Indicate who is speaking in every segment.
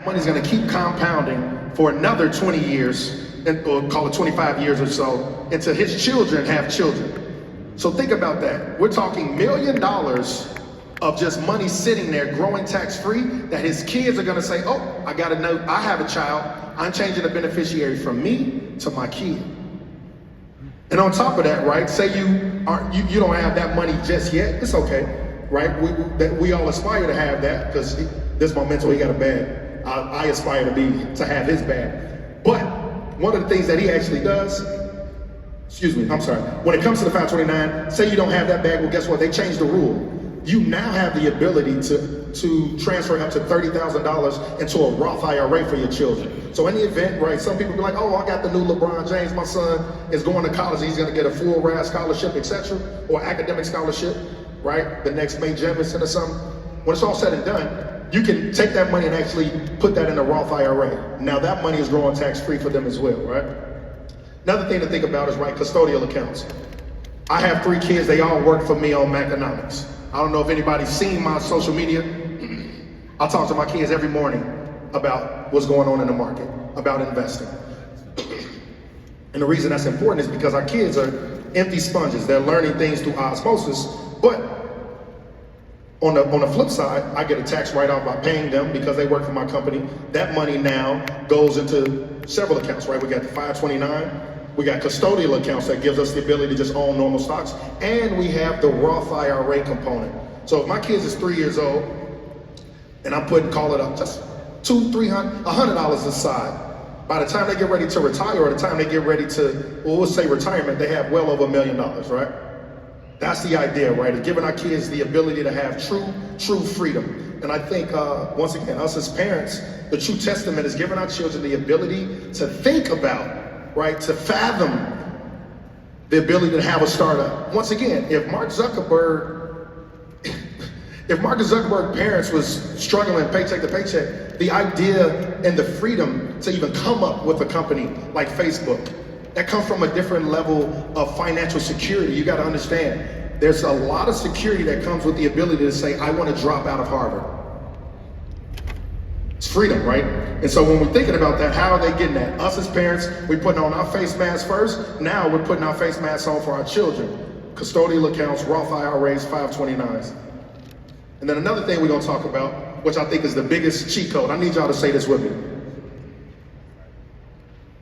Speaker 1: Money's gonna keep compounding for another 20 years, or call it 25 years or so, until his children have children. So think about that. We're talking $1 million of just money sitting there growing tax-free that his kids are gonna say, oh, I gotta know, I have a child, I'm changing the beneficiary from me to my kid. And on top of that, right, say you don't have that money just yet, it's okay, right? We all aspire to have that, because this is my mentor, he got a bad. I aspire to have his bag. But one of the things that he actually does, when it comes to the 529, say you don't have that bag, well guess what, they changed the rule. You now have the ability to transfer up to $30,000 into a Roth IRA for your children. So in the event, right, some people be like, oh, I got the new LeBron James, my son is going to college, he's gonna get a full ride scholarship, etc., or academic scholarship, right, the next May Jemison or something. When it's all said and done, you can take that money and actually put that in a Roth IRA. Now that money is growing tax-free for them as well, right? Another thing to think about is, right, custodial accounts. I have 3 kids, they all work for me on Maconomics. I don't know if anybody's seen my social media. I talk to my kids every morning about what's going on in the market, about investing. And the reason that's important is because our kids are empty sponges. They're learning things through osmosis, but on the flip side, I get a tax write-off by paying them because they work for my company. That money now goes into several accounts, right? We got the 529, we got custodial accounts that gives us the ability to just own normal stocks, and we have the Roth IRA component. So if my kids is 3 years old, and I'm putting, call it up, just $200, $300, $100 aside, by the time they get ready to retire, or the time they get ready to, well, we'll say retirement, they have well over $1 million, right? That's the idea, right? Is giving our kids the ability to have true freedom. And I think, once again, us as parents, the true testament is giving our children the ability to think about, right? To fathom the ability to have a startup. Once again, if Mark Zuckerberg's parents was struggling paycheck to paycheck, the idea and the freedom to even come up with a company like Facebook, that comes from a different level of financial security. You gotta understand, there's a lot of security that comes with the ability to say, I wanna drop out of Harvard. It's freedom, right? And so when we're thinking about that, how are they getting that? Us as parents, we're putting on our face masks first. Now we're putting our face masks on for our children. Custodial accounts, Roth IRAs, 529s. And then another thing we're gonna talk about, which I think is the biggest cheat code. I need y'all to say this with me.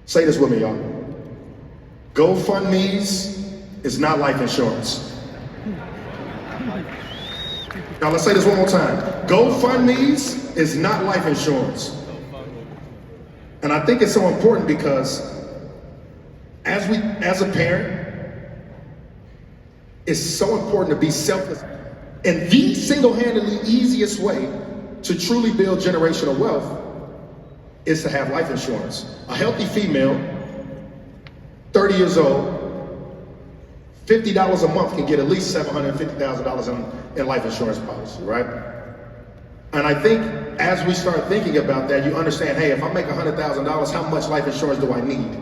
Speaker 1: Say this with me, y'all. GoFundMe's is not life insurance. Now let's say this one more time. GoFundMe's is not life insurance. And I think it's so important because as a parent, it's so important to be selfless. And the single-handedly easiest way to truly build generational wealth is to have life insurance. A healthy female, 30 years old, $50 a month can get at least $750,000 in life insurance policy, right? And I think as we start thinking about that, you understand, hey, if I make $100,000, how much life insurance do I need?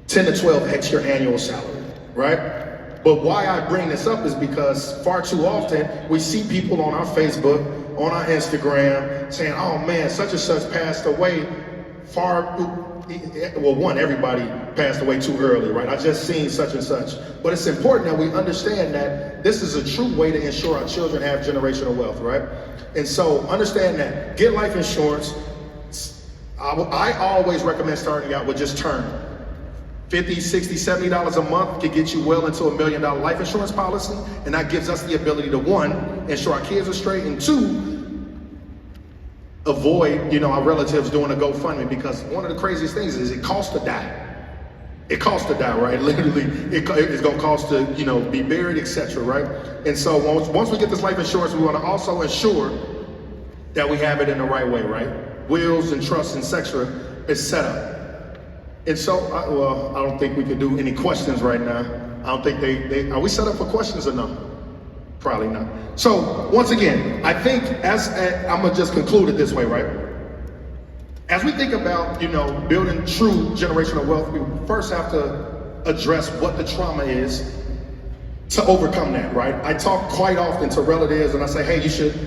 Speaker 1: 10 to 12x your annual salary, right? But why I bring this up is because far too often we see people on our Facebook, on our Instagram saying, oh man, such and such passed away everybody passed away too early, right? I just seen such and such. But it's important that we understand that this is a true way to ensure our children have generational wealth, right? And so understand that. Get life insurance. I always recommend starting out with just term. $50, $60, $70 a month can get you well into $1 million life insurance policy, and that gives us the ability to, 1, ensure our kids are straight, and 2, avoid, our relatives doing a GoFundMe, because one of the craziest things is it costs to die. It costs to die, right? Literally, it's gonna cost to, be buried, etc., right? And so once we get this life insurance, we wanna also ensure that we have it in the right way, right? Wills and trusts, etc. is set up. And so, I don't think we could do any questions right now. I don't think are we set up for questions or no? Probably not. So once again, I think I'm gonna just conclude it this way, right? As we think about, building true generational wealth, we first have to address what the trauma is to overcome that, right? I talk quite often to relatives and I say, hey, you should